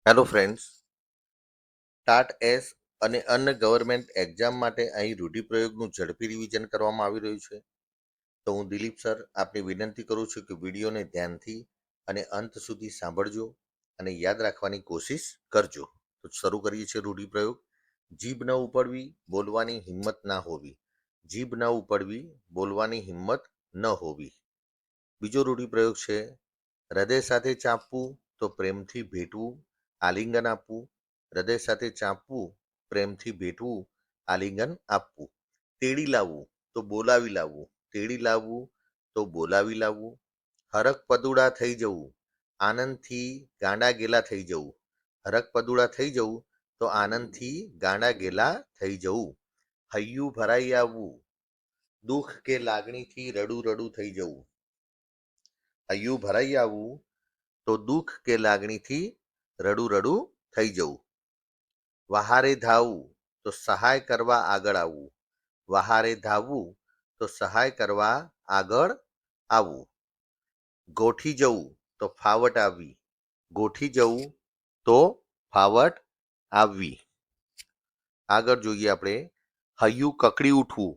Hello friends, TAT S અને અન્ય government exam માટે અહીં રૂઢિપ્રયોગનું ઝડપી રિવિઝન કરવામાં આવી રહ્યું છે. તો હું દિલીપ સર આપને વિનંતી કરું છું કે વિડીયોને ધ્યાનથી અને અંત સુધી સાંભળજો અને યાદ રાખવાની કોશિશ કરજો. તો શરૂ કરીએ છીએ રૂઢિપ્રયોગ. જીભ ન ઉપડવી, બોલવાની હિંમત ના હોવી. જીભ ન ઉપડવી, બોલવાની હિંમત ન હોવી. બીજો રૂઢિપ્રયોગ છે હૃદય સાથે ચાંપવું તો પ્રેમથી ભેટવું, આલિંગન આપવું. હૃદય સાથે ચાંપવું, પ્રેમથી ભેટવું, આલિંગન આપવું. તેડી લાવવું તો બોલાવી લાવવું, તેડી લાવવું તો બોલાવી લાવવું. હરખ પદુડા થઈ જવું, આનંદથી ગાંડા ગેલા થઈ જવું. હરખ પદુડા થઈ જવું તો આનંદથી ગાંડા ગેલા થઈ જવું. હૈયું ભરાઈ આવવું, દુઃખ કે લાગણીથી રડું રડું થઈ જવું. હૈયું ભરાઈ આવવું તો દુઃખ કે લાગણીથી રડું રડું થઈ જવું. વહારે ધાવવું તો સહાય કરવા આગળ આવવું. વહારે ધાવવું તો સહાય કરવા આગળ આવવું. ગોઠી જવું તો ફાવટ આવવી. ગોઠી જવું તો ફાવટ આવવી. આગળ જોઈએ આપણે હૈયું કકડી ઉઠવું.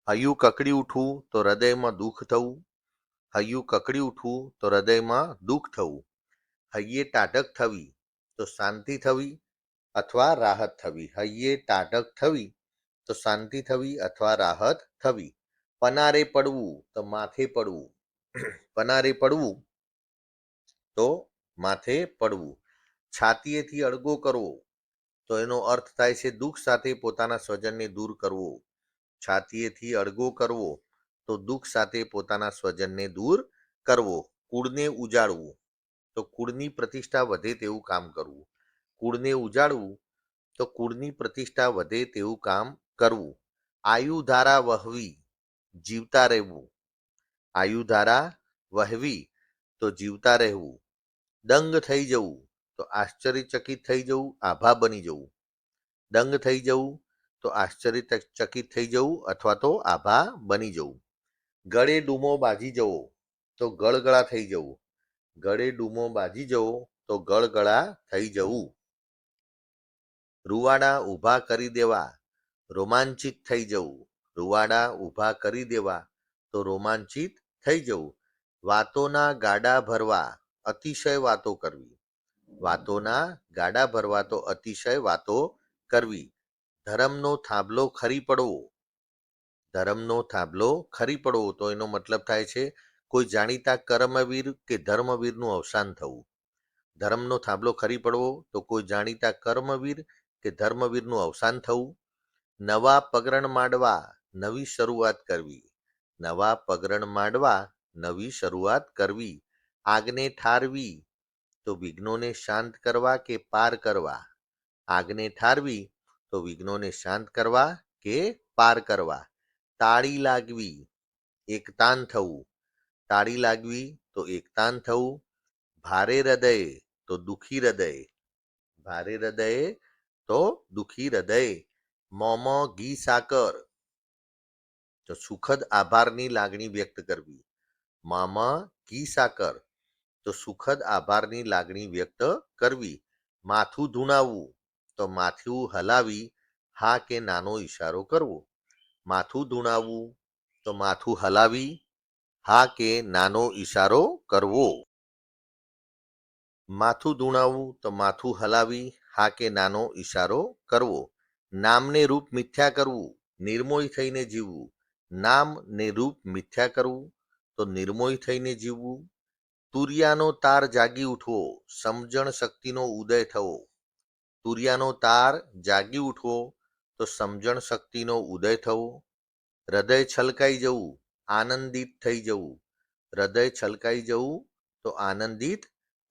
હૈયું કકડી ઉઠવું તો હૃદયમાં દુઃખ થવું. હૈયું કકડી ઉઠવું તો હૃદયમાં દુઃખ થવું. હૈયે ટાઢક થવી તો શાંતિ થવી અથવા રાહત થવી. હૈયે ટાઢક થવી તો શાંતિ થવી અથવા રાહત થવી. પનારે પડવું તો માથે પડવું. પનારે પડવું તો માથે પડવું. છાતીએથી અળગો કરવો તો એનો અર્થ થાય છે દુઃખ સાથે પોતાના સ્વજનને દૂર કરવો. છાતીએથી અળગો કરવો તો દુઃખ સાથે પોતાના સ્વજનને દૂર કરવો. કુળને ઉજાડવું તો કુળની પ્રતિષ્ઠા વધે તેવું કામ કરવું. કુળને ઉજાડવું તો કુળની પ્રતિષ્ઠા વધે તેવું કામ કરવું. આયુધારા વહવી, જીવતા રહેવું. આયુધારા વહવી તો જીવતા રહેવું. દંગ થઈ જવું તો આશ્ચર્યચકિત થઈ જવું, આભા બની જવું. દંગ થઈ જવું તો આશ્ચર્યચકિત થઈ જવું અથવા તો આભા બની જવું. ગળે ડૂમો બાજી જવો તો ગળગળા થઈ જવું. ગળે ડૂમો બાજી જવો તો ગળગળા થઈ જવું. રૂવાડા ઊભા કરી દેવા, રોમાંચિત થઈ જવું. રૂવાડા ઊભા કરી દેવા તો રોમાંચિત થઈ જવું. વાતોના ગાડા ભરવા, અતિશય વાતો કરવી. વાતોના ગાડા ભરવા તો અતિશય વાતો કરવી. ધર્મનો થાંભલો ખરી પડવો. ધર્મનો થાંભલો ખરી પડવો તો એનો મતલબ થાય છે કોઈ જાણીતા કર્મવીર કે ધર્મવીરનું અવસાન થવું. ધર્મનો થાંભલો ખરી પડવો તો કોઈ જાણીતા કર્મવીર કે ધર્મવીરનું અવસાન થવું. નવા પગરણ માંડવા, નવી શરૂઆત કરવી. નવા પગરણ માંડવા, નવી શરૂઆત કરવી. આગને ઠારવી તો વિઘ્નોને શાંત કરવા કે પાર કરવા. આગને ઠારવી તો વિઘ્નોને શાંત કરવા કે પાર કરવા. તાળી લાગવી, એકતાન થવું. તાળી લાગવી તો એકતાન થવું. ભારે હૃદય તો દુઃખી હૃદય. ભારે હૃદય તો દુઃખી હૃદય. મોંમાં ઘી સાકર તો સુખદ આભારની લાગણી વ્યક્ત કરવી. મોંમાં ઘી સાકર તો સુખદ આભારની લાગણી વ્યક્ત કરવી. માથું ધૂણાવવું તો માથું હલાવી હા કે નાનો ઈશારો કરવો. માથું ધૂણાવવું તો માથું હલાવી હા કે નાનો ઈશારો કરવો. માથું ધૂણાવવું તો માથું હલાવી હા કે નાનો ઈશારો કરવો. નામને રૂપ મિથ્યા કરવું, નિર્મોહી થઈને જીવવું. નામ ને રૂપ મિથ્યા કરવું તો નિર્મોહી થઈને જીવવું. તુરિયાનો તાર જાગી ઉઠવો, સમજણ શક્તિનો ઉદય થવો. તુરિયાનો તાર જાગી ઉઠવો તો સમજણ શક્તિનો ઉદય થવો. હૃદય છલકાઈ જવું, આનંદિત થઈ જવું. હૃદય છલકાઈ જવું તો આનંદિત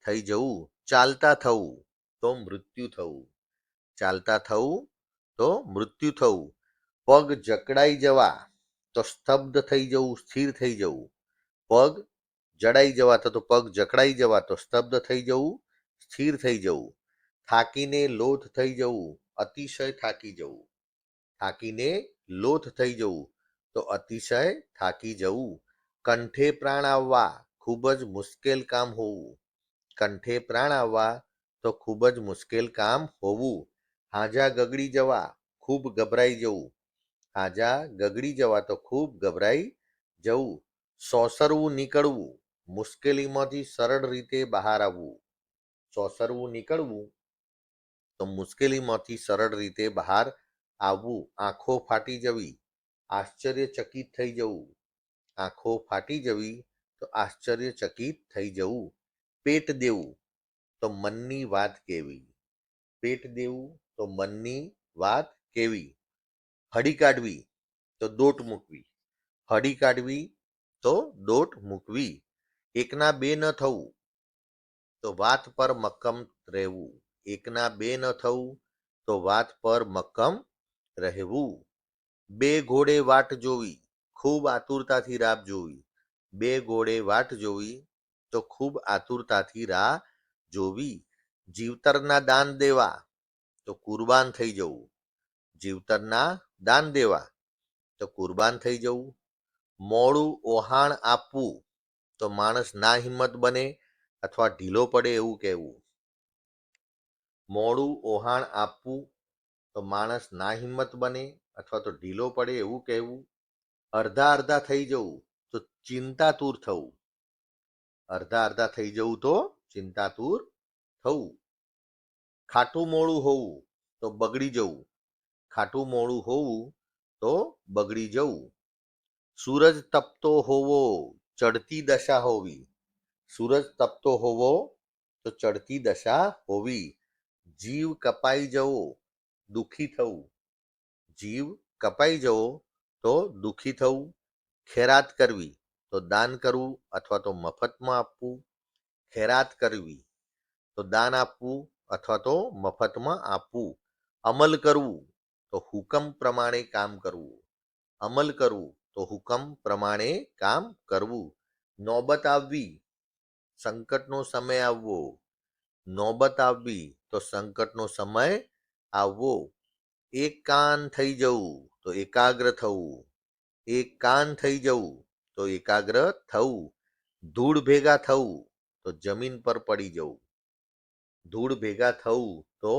થઈ જવું. ચાલતા થવું તો મૃત્યુ થવું. ચાલતા થવું તો મૃત્યુ થવું. પગ જકડાઈ જવા તો સ્તબ્ધ થઈ જવું, સ્થિર થઈ જવું. પગ જડાઈ જવા તો પગ જકડાઈ જવા તો સ્તબ્ધ થઈ જવું, સ્થિર થઈ જવું. થાકીને લોથ થઈ જવું, અતિશય થાકી જવું. થાકીને લોથ થઈ જવું તો અતિશય થાકી જવું. કંઠે પ્રાણ આવવા, ખૂબ જ મુશ્કેલ કામ હોવું. કંઠે પ્રાણ આવવા તો ખૂબ જ મુશ્કેલ કામ હોવું. હાજા ગગડી જવા, ખૂબ ગભરાઈ જવું. હાજા ગગડી જવા તો ખૂબ ગભરાઈ જવું. સોસરવું નીકળવું, મુશ્કેલીમાંથી સરળ રીતે બહાર આવવું. સોસરવું નીકળવું તો મુશ્કેલીમાંથી સરળ રીતે બહાર આવવું. આંખો ફાટી જવી, આશ્ચર્યચકિત થઈ જવું. આંખો ફાટી જવી તો આશ્ચર્યચકિત થઈ જવું. પેટ દેવું તો મનની વાત કહેવી. પેટ દેવું તો મનની વાત કહેવી. હળી કાઢવી તો દોટ મૂકવી. હળી કાઢવી તો દોટ મૂકવી. એકના બે ન થવું તો વાત પર મક્કમ રહેવું. એકના બે ન થવું તો વાત પર મક્કમ રહેવું. બે ઘોડે વાટ જોવી, ખૂબ આતુરતાથી રાહ જોવી. બે ઘોડે વાટ જોવી તો ખૂબ આતુરતાથી રાહ જોવી. જીવતરના દાન દેવા તો કુરબાન થઈ જવું. જીવતરના દાન દેવા તો કુરબાન થઈ જવું. મોડું ઓહાણ આપવું તો માણસ ના હિંમત બને અથવા ઢીલો પડે એવું કહેવું. મોડું ઓહાણ આપવું તો માણસ ના હિંમત બને અથવા તો ઢીલો પડે એવું કહેવું. અડધા અડધા થઈ જવું તો ચિંતાતુર થવું. અડધા અડધા થઈ જવું તો ચિંતાતુર થવું. ખાટું મોડું હોવું તો બગડી જવું. ખાટું મોડું હોવું તો બગડી જવું. સૂરજ તપતો હોવો, ચડતી દશા હોવી. સૂરજ તપતો હોવો તો ચડતી દશા હોવી. જીવ કપાઈ જવો, દુઃખી થવું. જીવ કપાઈ જવો તો દુઃખી થવું. ખૈરાત કરવી તો દાન કરવું અથવા તો મફતમાં આપવું. ખૈરાત કરવી તો દાન આપવું અથવા તો મફતમાં આપવું. અમલ કરવું તો હુકમ પ્રમાણે કામ કરવું. અમલ કરવું તો હુકમ પ્રમાણે કામ કરવું. નોબત આવવી, સંકટનો સમય આવવો. નોબત આવવી તો સંકટનો સમય આવવો. એક કાન થઈ જવું તો એકાગ્ર થવું. એક કાન થઈ જવું તો એકાગ્ર થવું. ધૂળ ભેગા થવું તો જમીન પર પડી જવું. ધૂળ ભેગા થવું તો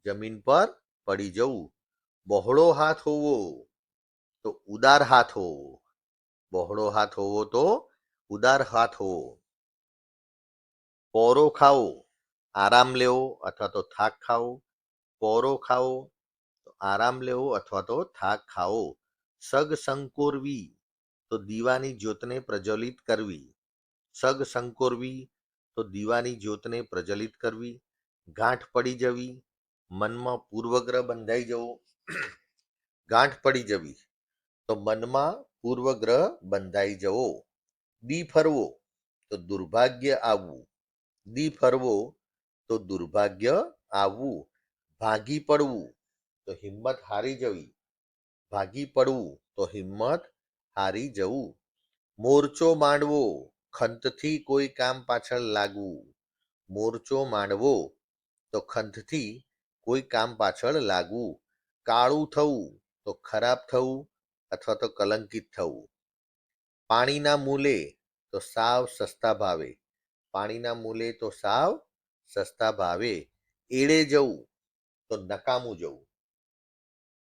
જમીન પર પડી જવું. બહોળો હાથ હોવો તો ઉદાર હાથ હોવો. બહોળો હાથ હોવો તો ઉદાર હાથ હોવો. પોરો ખાવો, આરામ લેવો અથવા તો થાક ખાવો. પોરો ખાવો તો આરામ લેવો અથવા તો થાક ખાવો. સગ સંકોરવી તો દીવાની જ્યોતને પ્રજ્વલિત કરવી. સગ સંકોરવી તો દીવાની જ્યોતને પ્રજ્વલિત કરવી. ગાંઠ પડી જવી, મનમાં પૂર્વગ્રહ બંધાઈ જવો. ગાંઠ પડી જવી તો મનમાં પૂર્વગ્રહ બંધાઈ જવો. દી ફરવો તો દુર્ભાગ્ય આવવું. દી ફરવો તો દુર્ભાગ્ય આવવું. ભાગી પડવું તો હિંમત હારી જવી. ભાગી પડવું તો હિંમત હારી જવું. મોરચો માંડવો, ખંતથી કોઈ કામ પાછળ લાગવું. મોરચો માંડવો તો ખંતથી કોઈ કામ પાછળ લાગવું. કાળું થવું તો ખરાબ થવું અથવા તો કલંકિત થવું. પાણીના મૂલે તો સાવ સસ્તા ભાવે. પાણીના મૂલે તો સાવ સસ્તા ભાવે. એળે જવું તો નકામું જવું.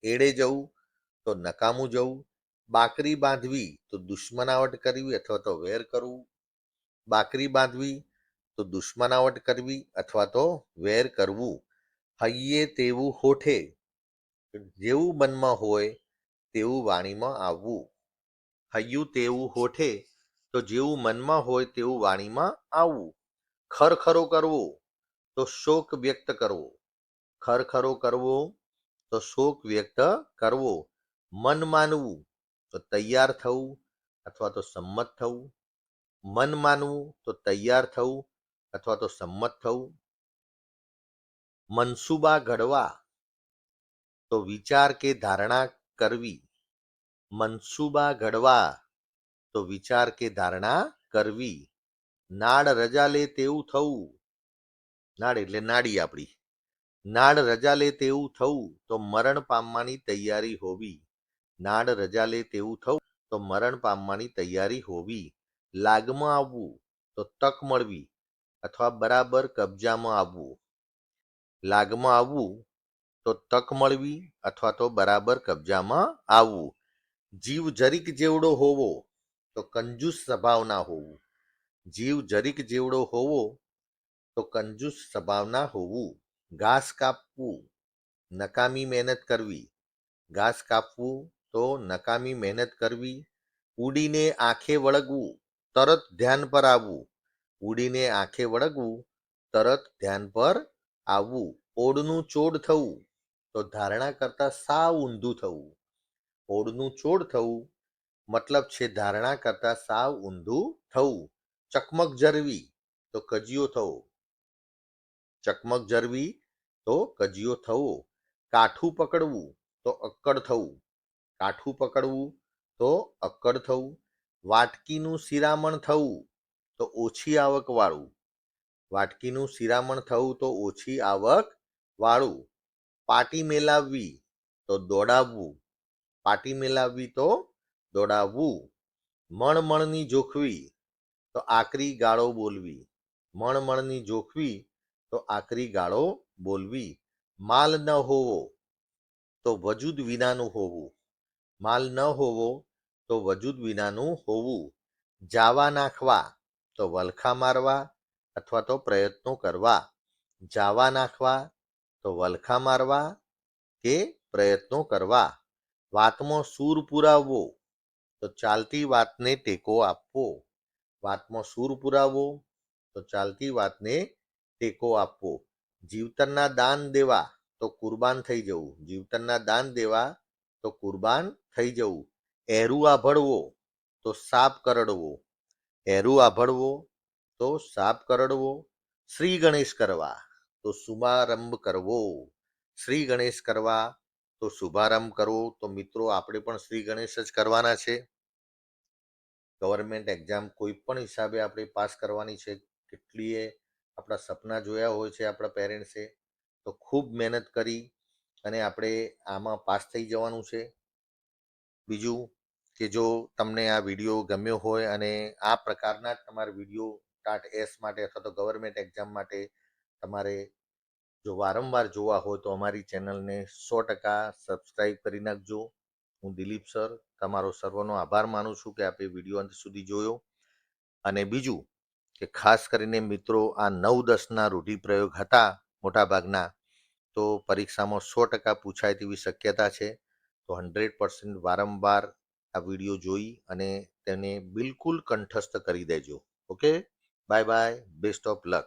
એળે જવું તો નકામું જવું. બાકરી બાંધવી તો દુશ્મનાવટ કરવી અથવા તો વેર કરવું. બાકરી બાંધવી તો દુશ્મનાવટ કરવી અથવા તો વેર કરવું. હૈયે તેવું હોઠે, જેવું મનમાં હોય તેવું વાણીમાં આવવું. હૈયું તેવું હોઠે તો જેવું મનમાં હોય તેવું વાણીમાં આવવું. ખરખરો કરવો તો શોક વ્યક્ત કરવો. ખરખરો કરવો તો શોક વ્યક્ત કરવો. મન માનવું તો તૈયાર થવું અથવા તો સંમત થવું. મન માનવું તો તૈયાર થવું અથવા તો સંમત થવું. મનસુબા ઘડવા તો વિચાર કે ધારણા કરવી. મનસુબા ઘડવા તો વિચાર કે ધારણા કરવી. નાડ રજા લે તેવું થવું. નાડ એટલે નાડી આપણી. નાડ રજા લે તેવું થવું તો મરણ પામવાની તૈયારી હોવી. નાડ રજા લે તેવું થવું તો મરણ પામવાની તૈયારી હોવી. લાગમાં આવવું તો તક મળવી. અથવા બરાબર કબજામાં આવવું. લાગમાં આવવું તો તક મળવી અથવા તો બરાબર કબજામાં આવવું. જીવ જરીક જેવડો હોવો તો કંજૂસ સ્વભાવના હોવું. જીવ જરીક જેવડો હોવો તો કંજૂસ સ્વભાવના હોવું. ઘાસ કાપવું, નકામી મહેનત કરવી. ઘાસ કાપવું તો નકામી મહેનત કરવી. ઉડીને આંખે વળગવું, તરત ધ્યાન પર આવવું. ઉડીને આંખે વળગવું, તરત ધ્યાન પર આવવું. ઓડનું ચોડ થવું તો ધારણા કરતા સાવ ઊંધું થવું. ઓડનું ચોડ થવું મતલબ છે ધારણા કરતા સાવ ઊંધું થવું. ચકમક જરવી તો કજિયો થવો. ચકમક જરવી તો કજિયો થવો. કાઠું પકડવું તો અક્કડ થવું. કાઠું પકડવું તો અક્કડ થવું. વાટકીનું શિરામણ થવું તો ઓછી આવક વાળું. વાટકીનું શિરામણ થવું તો ઓછી આવક વાળું. પાટી મેલાવવી તો દોડાવવું. પાટી મેલાવવી તો દોડાવવું. મણમણની જોખવી તો આકરી ગાળો બોલવી. મણમણની જોખવી તો આકરી ગાળો બોલવી. માલ ન હોવો તો વજૂદ વિનાનું હોવું. માલ ન હોવો તો વજૂદ વિનાનું હોવું. જાવા નાખવા તો વલખા મારવા અથવા તો પ્રયત્નો કરવા. જાવા નાખવા તો વલખા મારવા કે પ્રયત્નો કરવા. વાતમાં સૂર પુરાવવો તો ચાલતી વાતને ટેકો આપવો. વાતમાં સૂર પુરાવવો તો ચાલતી વાતને ટેકો આપવો. જીવતરના દાન દેવા તો કુરબાન થઈ જવું. જીવતરના દાન દેવા તો કુરબાન થઈ જવું. એરું આભળવો તો સાપ કરડવો. એરું આભળવો તો સાપ કરડવો. શ્રી ગણેશ કરવા તો શુભારંભ કરવો. શ્રી ગણેશ કરવા તો શુભારંભ કરવો. તો મિત્રો આપણે પણ શ્રી ગણેશ જ કરવાના છે. ગવર્મેન્ટ એક્ઝામ કોઈ પણ હિસાબે આપણે પાસ કરવાની છે. કેટલીએ આપણા સપના જોયા હોય છે આપણા પેરેન્ટ્સે, તો ખૂબ મહેનત કરી અને આપણે આમાં પાસ થઈ જવાનું છે. બીજું કે જો તમને આ વિડીયો ગમ્યો હોય અને આ પ્રકારના જ તમારા વિડીયો ટાટ એસ માટે અથવા તો ગવર્મેન્ટ એક્ઝામ માટે તમારે જો વારંવાર જોવા હોય તો અમારી ચેનલને 100% સબસ્ક્રાઈબ કરી નાખજો. હું દિલીપ સર તમારો સર્વનો આભાર માનું છું કે આપે વિડીયો અંત સુધી જોયો. અને બીજું કે ખાસ કરીને મિત્રો આ 9-10ના રૂઢિપ્રયોગ હતા મોટાભાગના, તો પરીક્ષામાં 100% પૂછાય તેવી શક્યતા છે. તો 100% વારંવાર આ વિડીયો જોઈ અને તેને બિલકુલ કંઠસ્થ કરી દેજો. Okay, bye bye, best of luck.